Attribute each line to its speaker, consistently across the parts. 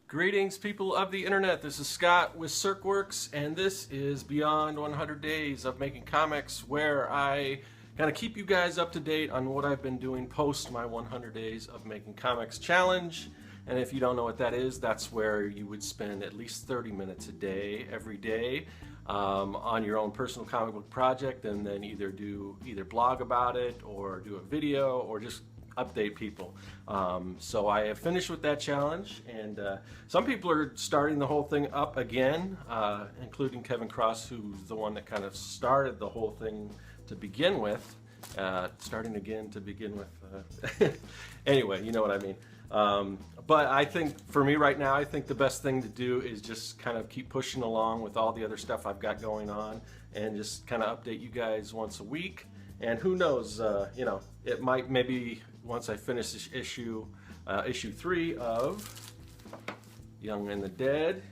Speaker 1: Greetings, people of the internet. This is Scott with CircWorks, and this is Beyond 100 Days of Making Comics, where I kind of keep you guys up to date on what I've been doing post my 100 Days of Making Comics challenge. And if you don't know what that is, that's where you would spend at least 30 minutes a day, every day, on your own personal comic book project, and then either blog about it, or do a video, or just update people. So I have finished with that challenge, and some people are starting the whole thing up again, including Kevin Cross, who's the one that kind of started the whole thing to begin with. Starting again to begin with. Anyway, you know what I mean. But I think for me right now, I think the best thing to do is just kind of keep pushing along with all the other stuff I've got going on, and just kind of update you guys once a week. And who knows, you know, it might, maybe once I finish this issue 3 of Young and the Dead.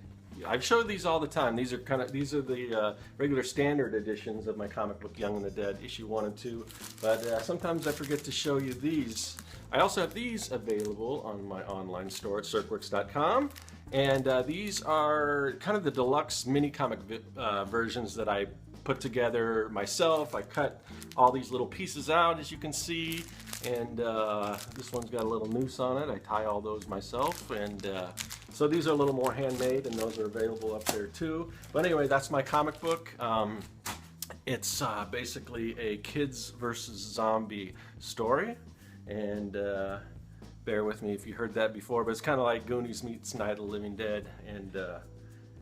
Speaker 1: I've showed these all the time. These are the regular standard editions of my comic book Young and the Dead, issue 1 and 2. But sometimes I forget to show you these. I also have these available on my online store at circworks.com. And these are kind of the deluxe mini comic versions that I put together myself. I cut all these little pieces out, as you can see, and this one's got a little noose on it. I tie all those myself, and so these are a little more handmade, and those are available up there too. But anyway, that's my comic book. It's basically a kids versus zombie story, and bear with me if you heard that before, but it's kind of like Goonies meets Night of the Living Dead, and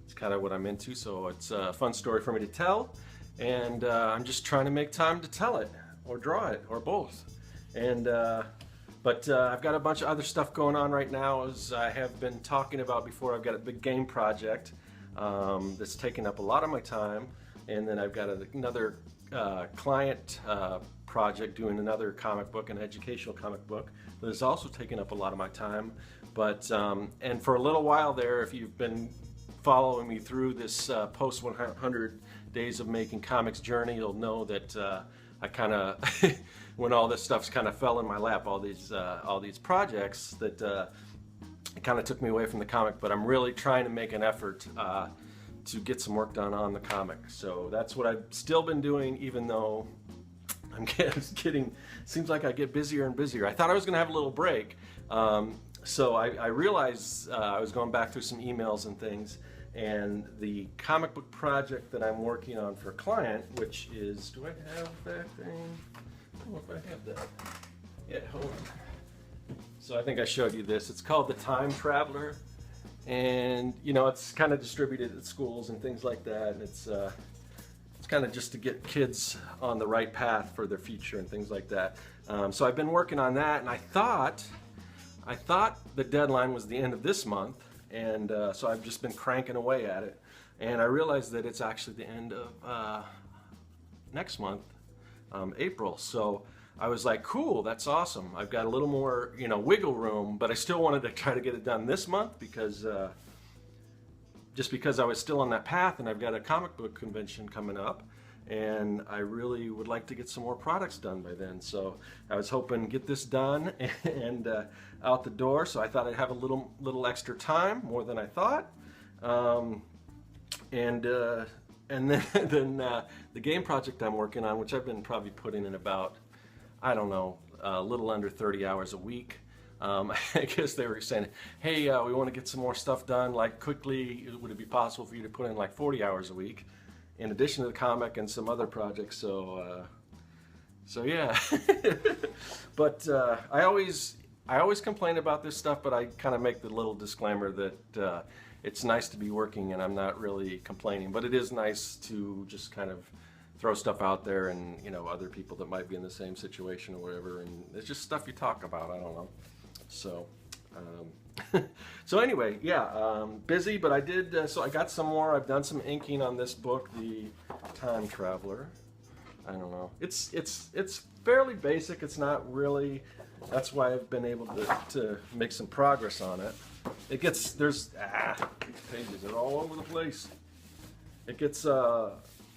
Speaker 1: it's kind of what I'm into, so it's a fun story for me to tell, and I'm just trying to make time to tell it, or draw it, or both. And but I've got a bunch of other stuff going on right now, as I have been talking about before. I've got a big game project that's taking up a lot of my time, and then I've got another client project doing another comic book, an educational comic book, that is also taking up a lot of my time. But and for a little while there, if you've been following me through this post 100 Days of Making Comics journey, you'll know that I kind of when all this stuff's kind of fell in my lap, all these projects, that it kind of took me away from the comic. But I'm really trying to make an effort to get some work done on the comic. So that's what I've still been doing, even though I'm getting seems like I get busier and busier. I thought I was going to have a little break. So I realized I was going back through some emails and things, and the comic book project that I'm working on for a client, which is, do I have that thing? I don't know if I have that. Yeah, hold on. So I think I showed you this. It's called The Time Traveler, and you know, it's kind of distributed at schools and things like that, and it's kind of just to get kids on the right path for their future and things like that. So I've been working on that, and I thought the deadline was the end of this month, and so I've just been cranking away at it, and I realized that it's actually the end of next month, April. So I was like, cool, that's awesome. I've got a little more, you know, wiggle room, but I still wanted to try to get it done this month, because just because I was still on that path, and I've got a comic book convention coming up, and I really would like to get some more products done by then. So I was hoping to get this done and out the door. So I thought I'd have a little extra time, more than I thought. And then the game project I'm working on, which I've been probably putting in about, I don't know, a little under 30 hours a week. I guess they were saying, hey, we want to get some more stuff done, like quickly. Would it be possible for you to put in like 40 hours a week, in addition to the comic and some other projects? So yeah. But I always complain about this stuff, but I kind of make the little disclaimer that it's nice to be working, and I'm not really complaining. But it is nice to just kind of throw stuff out there, and you know, other people that might be in the same situation or whatever, and it's just stuff you talk about. I don't know. So so anyway, yeah, busy, but I did, so I got some more. I've done some inking on this book, The Time Traveler. I don't know. It's fairly basic. It's not really, that's why I've been able to make some progress on it. It gets, these pages are all over the place. It gets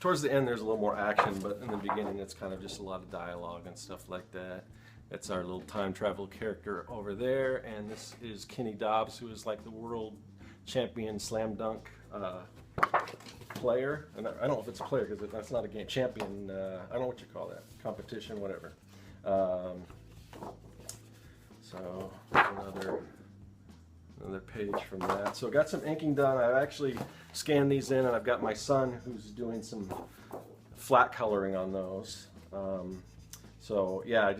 Speaker 1: towards the end there's a little more action, but in the beginning it's kind of just a lot of dialogue and stuff like that. That's our little time travel character over there, and this is Kenny Dobbs, who is like the world champion slam dunk player. And I don't know if it's a player because that's not a game. Champion, I don't know what you call that. Competition, whatever. So another page from that. So I got some inking done. I've actually scanned these in, and I've got my son who's doing some flat coloring on those. So yeah,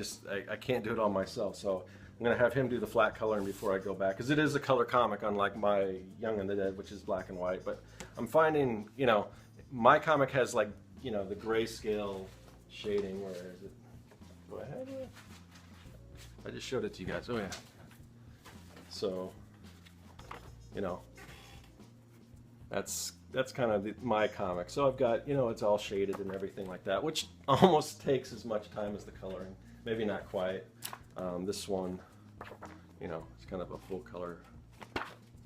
Speaker 1: I can't do it all myself. So I'm gonna have him do the flat coloring before I go back, because it is a color comic, unlike my Young and the Dead, which is black and white. But I'm finding, you know, my comic has, like, you know, the grayscale shading. Where is it? Do I have it? I just showed it to you guys. Oh yeah. So, you know, that's kind of my comic. So I've got, you know, it's all shaded and everything like that, which almost takes as much time as the coloring. Maybe not quite. This one, you know, it's kind of a full color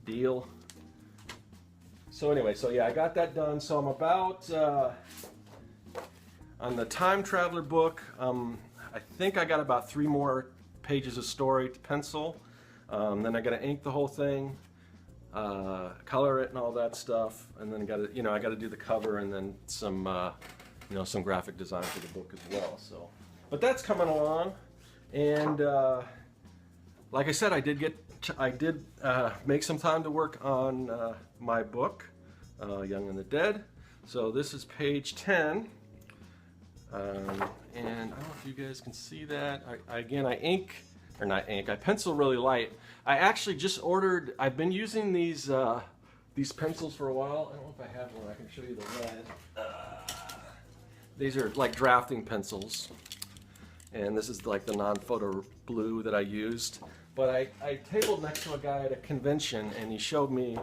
Speaker 1: deal. So anyway, so yeah, I got that done. So I'm about on the Time Traveler book. I think I got about 3 more pages of story to pencil. Then I got to ink the whole thing, color it and all that stuff, and then I got to do the cover, and then some you know, some graphic design for the book as well. So, but that's coming along, and like I said, I did make some time to work on my book, Young and the Dead. So this is page 10. And I don't know if you guys can see that. I pencil really light. I actually just ordered, I've been using these pencils for a while. I don't know if I have one, I can show you the red. These are like drafting pencils. And this is like the non-photo blue that I used. But I tabled next to a guy at a convention, and he showed me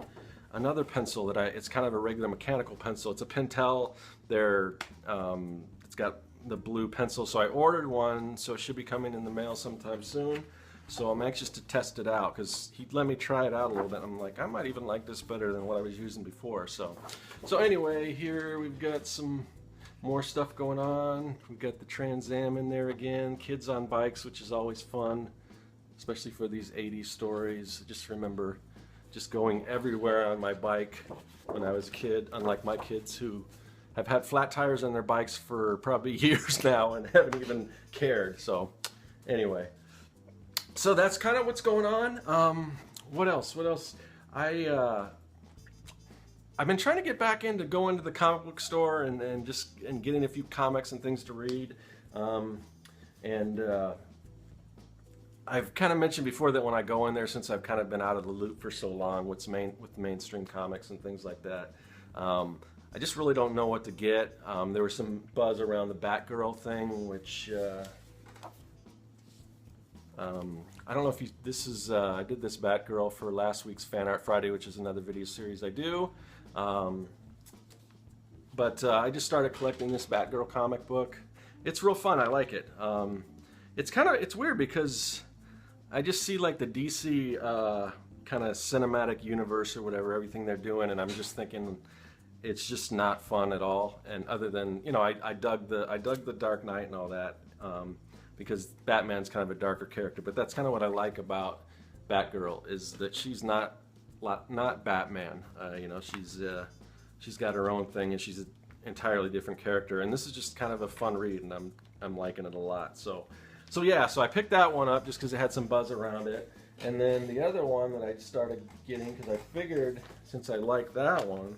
Speaker 1: another pencil that it's kind of a regular mechanical pencil. It's a Pentel. It's got the blue pencil, so I ordered one, so it should be coming in the mail sometime soon. So I'm anxious to test it out, because he let me try it out a little bit. I'm like, I might even like this better than what I was using before. So anyway, here we've got some more stuff going on. We've got the Trans Am in there again, kids on bikes, which is always fun, especially for these 80s stories. I just remember just going everywhere on my bike when I was a kid, unlike my kids who have had flat tires on their bikes for probably years now and haven't even cared. So anyway, so that's kind of what's going on. What else? I've been trying to get back into going to the comic book store and getting a few comics and things to read. I've kind of mentioned before that when I go in there, since I've kind of been out of the loop for so long with mainstream comics and things like that, I just really don't know what to get. There was some buzz around the Batgirl thing, which I don't know if I did this Batgirl for last week's Fan Art Friday, which is another video series I do. But I just started collecting this Batgirl comic book. It's real fun. I like it. It's weird because I just see like the DC kind of cinematic universe or whatever, everything they're doing, and I'm just thinking it's just not fun at all. And other than, you know, I dug the Dark Knight and all that, because Batman's kind of a darker character. But that's kind of what I like about Batgirl, is that she's not Batman. You know, she's got her own thing, and she's an entirely different character. And this is just kind of a fun read, and I'm liking it a lot. So yeah, so I picked that one up just because it had some buzz around it. And then the other one that I started getting, because I figured since I like that one,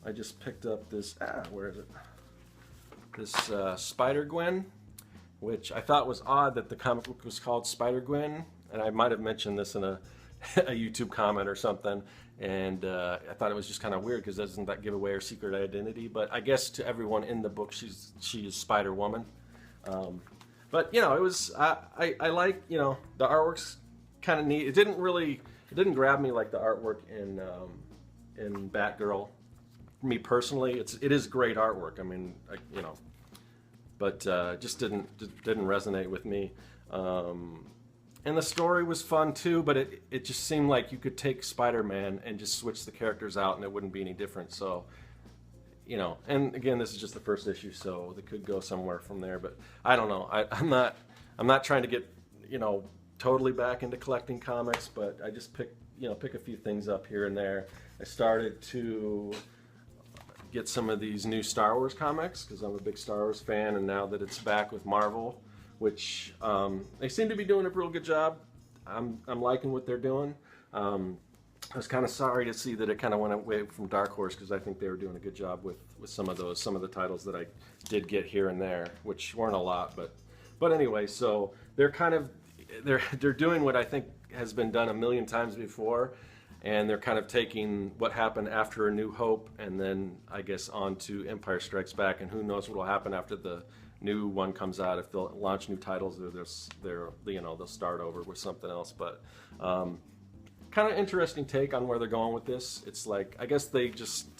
Speaker 1: I just picked up this, where is it? This Spider-Gwen, which I thought was odd that the comic book was called Spider-Gwen. And I might have mentioned this in a YouTube comment or something. And I thought it was just kind of weird, because doesn't that give away her secret identity? But I guess to everyone in the book, she is Spider-Woman. But you know, it was I like, you know, the artwork's kind of neat. It didn't grab me like the artwork in Batgirl. Me personally, it is great artwork. I mean, you know, but just didn't resonate with me. And the story was fun too, but it just seemed like you could take Spider-Man and just switch the characters out and it wouldn't be any different. So you know, and again, this is just the first issue, so they could go somewhere from there. But I don't know. I'm not trying to get, you know, totally back into collecting comics, but I just pick a few things up here and there. I started to get some of these new Star Wars comics because I'm a big Star Wars fan, and now that it's back with Marvel, which they seem to be doing a real good job. I'm liking what they're doing. I was kind of sorry to see that it kind of went away from Dark Horse because I think they were doing a good job with some of the titles that I did get here and there, which weren't a lot, but anyway, so they're doing what I think has been done a million times before, and they're kind of taking what happened after A New Hope and then I guess on to Empire Strikes Back, and who knows what will happen after the new one comes out, if they'll launch new titles or they'll start over with something else. But kind of interesting take on where they're going with this. It's like, I guess they just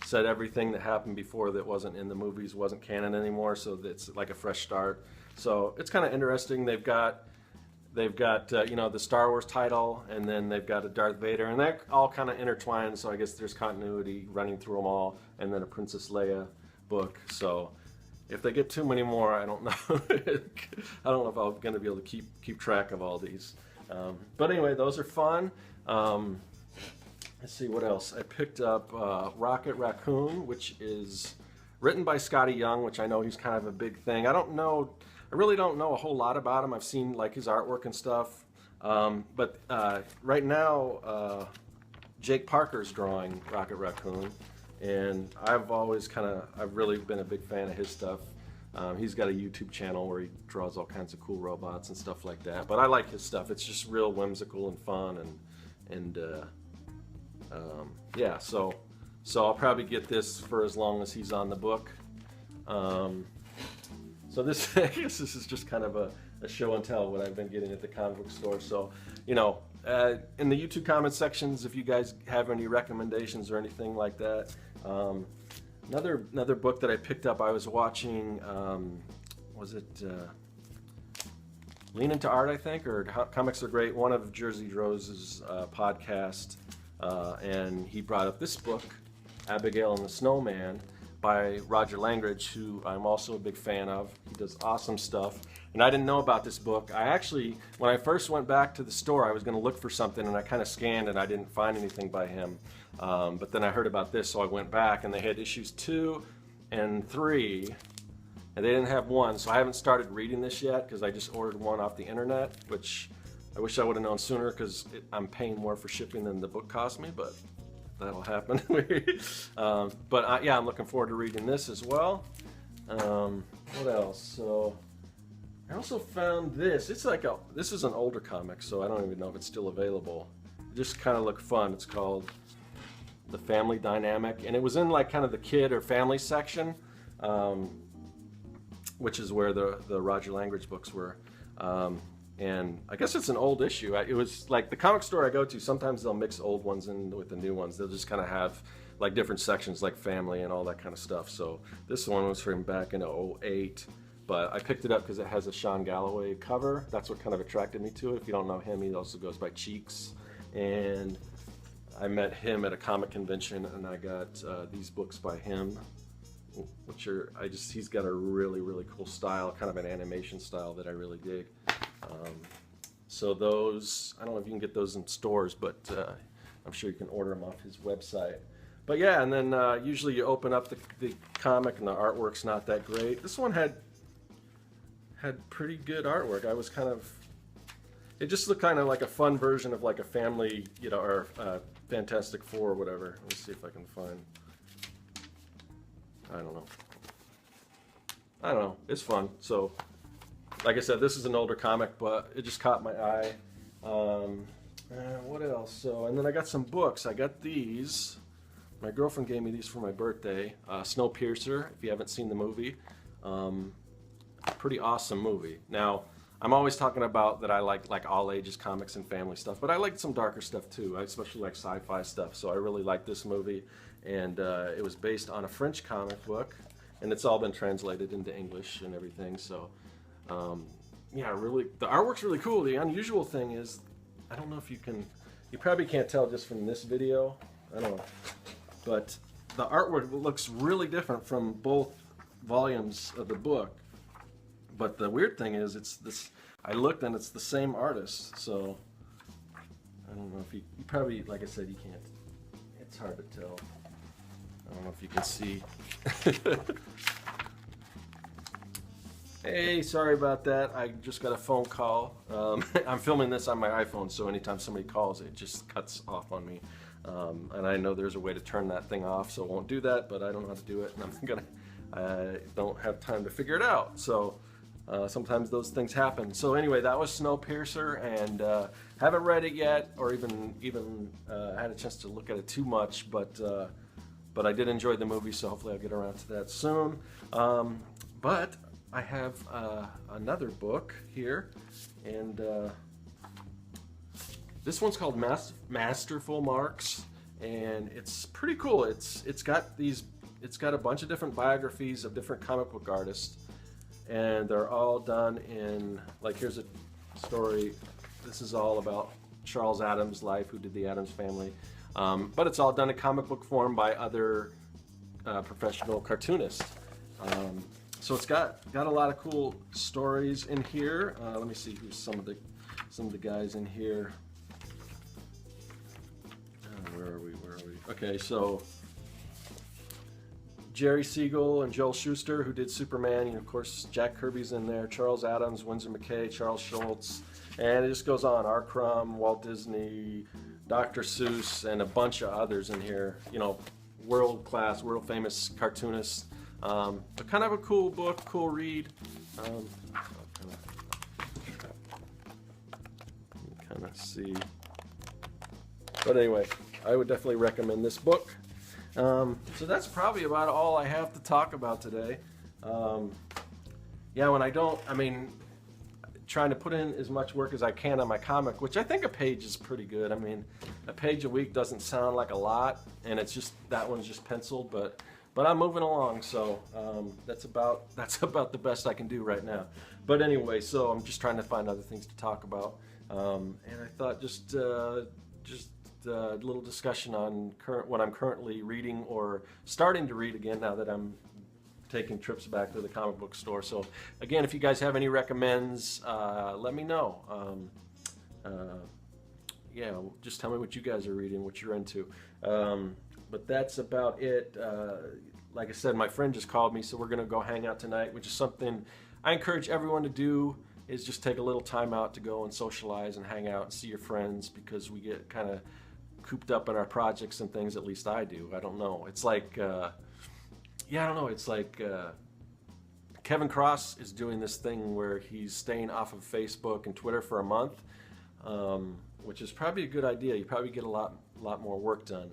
Speaker 1: said everything that happened before that wasn't in the movies wasn't canon anymore, so it's like a fresh start. So it's kind of interesting. They've got you know, the Star Wars title, and then they've got a Darth Vader, and that all kind of intertwined, so I guess there's continuity running through them all, and then a Princess Leia book. So if they get too many more, I don't know. I don't know if I'm going to be able to keep track of all these. But anyway, those are fun. Let's see what else. I picked up Rocket Raccoon, which is written by Scotty Young, which I know he's kind of a big thing. I really don't know a whole lot about him. I've seen like his artwork and stuff. But right now, Jake Parker's drawing Rocket Raccoon, and I've really been a big fan of his stuff. He's got a YouTube channel where he draws all kinds of cool robots and stuff like that. But I like his stuff. It's just real whimsical and fun, and yeah. So I'll probably get this for as long as he's on the book. So this, I guess this is just kind of a show and tell what I've been getting at the comic book store. So, you know, in the YouTube comment sections, if you guys have any recommendations or anything like that. Another book that I picked up, I was watching, was it Lean Into Art, I think, or Comics Are Great, one of Jersey Rose's podcast, and he brought up this book, Abigail and the Snowman, by Roger Langridge, who I'm also a big fan of. He does awesome stuff. And I didn't know about this book. I actually, when I first went back to the store, I was going to look for something, and I kind of scanned and I didn't find anything by him. But then I heard about this, so I went back, and they had issues 2 and 3, and they didn't have 1. So I haven't started reading this yet because I just ordered one off the internet, which I wish I would have known sooner because I'm paying more for shipping than the book cost me, but that'll happen. Yeah, I'm looking forward to reading this as well. What else? So I also found this. This is an older comic, so I don't even know if it's still available. It just kind of looked fun. It's called The Family Dynamic, and it was in like kind of the kid or family section, which is where the Roger Langridge books were. And I guess it's an old issue. It was like the comic store I go to, sometimes they'll mix old ones in with the new ones. They'll just kind of have like different sections like family and all that kind of stuff. So this one was from back in '08, but I picked it up because it has a Sean Galloway cover. That's what kind of attracted me to it. If you don't know him, he also goes by Cheeks. And I met him at a comic convention, and I got these books by him, which are, he's got a really, really cool style, kind of an animation style that I really dig. So those, I don't know if you can get those in stores, but I'm sure you can order them off his website. But yeah, and then usually you open up the comic and the artwork's not that great. This one had pretty good artwork. I was kind of, it just looked kind of like a fun version of like a family, you know, or Fantastic Four or whatever. Let me see if I can find, I don't know. It's fun. So, like I said, this is an older comic, but it just caught my eye. What else? So, and then I got some books. I got these. My girlfriend gave me these for my birthday. Snowpiercer, if you haven't seen the movie. Pretty awesome movie. Now, I'm always talking about that I like all ages comics and family stuff, but I like some darker stuff too. I especially like sci-fi stuff, so I really like this movie. And it was based on a French comic book, and it's all been translated into English and everything. So, yeah, really, the artwork's really cool. The unusual thing is, I don't know if you probably can't tell just from this video. I don't know, but the artwork looks really different from both volumes of the book. But the weird thing is, it's this. I looked and it's the same artist. So I don't know if you probably, like I said, you can't. It's hard to tell. I don't know if you can see. Hey, sorry about that. I just got a phone call. I'm filming this on my iPhone, so anytime somebody calls, it just cuts off on me. And I know there's a way to turn that thing off, so I won't do that, but I don't know how to do it, and I don't have time to figure it out. So sometimes those things happen. So anyway, that was Snowpiercer, and haven't read it yet, or even had a chance to look at it too much, but I did enjoy the movie, so hopefully I'll get around to that soon. But I have another book here, and this one's called Masterful Marks, and it's pretty cool. It's got a bunch of different biographies of different comic book artists, and they're all done in, like, here's a story. This is all about Charles Addams' life, who did the Addams Family, but it's all done in comic book form by other professional cartoonists. So it's got a lot of cool stories in here. Let me see who's some of the guys in here. Where are we? Okay, so Jerry Siegel and Joel Shuster, who did Superman. Of course, Jack Kirby's in there. Charles Addams, Winsor McCay, Charles Schultz, and it just goes on. R. Crumb, Walt Disney, Dr. Seuss, and a bunch of others in here. World-class, world-famous cartoonists. But kind of a cool book, cool read. I'll kind of see. But anyway, I would definitely recommend this book. So that's probably about all I have to talk about today. Trying to put in as much work as I can on my comic, which I think a page is pretty good. I mean, a page a week doesn't sound like a lot, and it's just, that one's just penciled, but I'm moving along, so that's about the best I can do right now. But anyway, so I'm just trying to find other things to talk about, and I thought just a little discussion on what I'm currently reading or starting to read again now that I'm taking trips back to the comic book store. So again, if you guys have any recommends, let me know. Yeah, just tell me what you guys are reading, what you're into. But that's about it. Like I said, my friend just called me, so we're gonna go hang out tonight, which is something I encourage everyone to do, is just take a little time out to go and socialize and hang out and see your friends, because we get kind of cooped up in our projects and things. At least I do. I don't know. It's like, yeah, I don't know. It's like Kevin Cross is doing this thing where he's staying off of Facebook and Twitter for a month, which is probably a good idea. You probably get a lot more work done.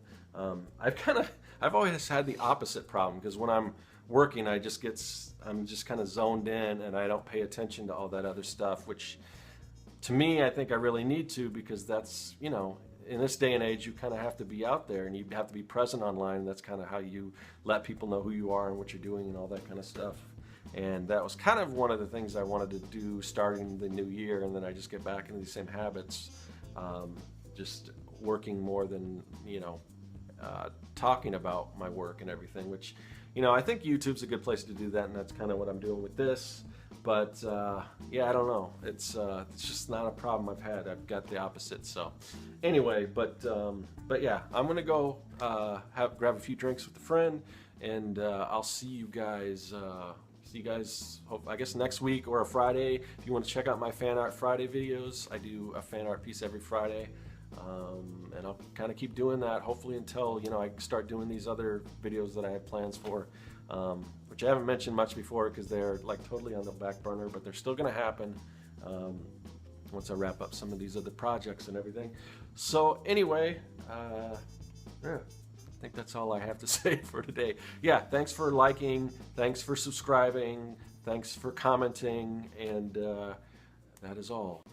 Speaker 1: I've always had the opposite problem, because when I'm working, I'm just kind of zoned in, and I don't pay attention to all that other stuff, which to me, I think I really need to, because that's, in this day and age, you kind of have to be out there, and you have to be present online. That's kind of how you let people know who you are and what you're doing and all that kind of stuff. And that was kind of one of the things I wanted to do starting the new year, and then I just get back into these same habits, just working more than, talking about my work and everything, which, I think YouTube's a good place to do that, and that's kind of what I'm doing with this. But yeah, I don't know. It's just not a problem I've had. I've got the opposite. So anyway, but yeah, I'm gonna go grab a few drinks with a friend, and I'll see you guys. I guess next week or a Friday. If you want to check out my Fan Art Friday videos, I do a fan art piece every Friday. And I'll kind of keep doing that, hopefully until I start doing these other videos that I have plans for, which I haven't mentioned much before because they're like totally on the back burner, but they're still going to happen once I wrap up some of these other projects and everything. So anyway, yeah, I think that's all I have to say for today. Yeah, thanks for liking, thanks for subscribing, thanks for commenting, and that is all.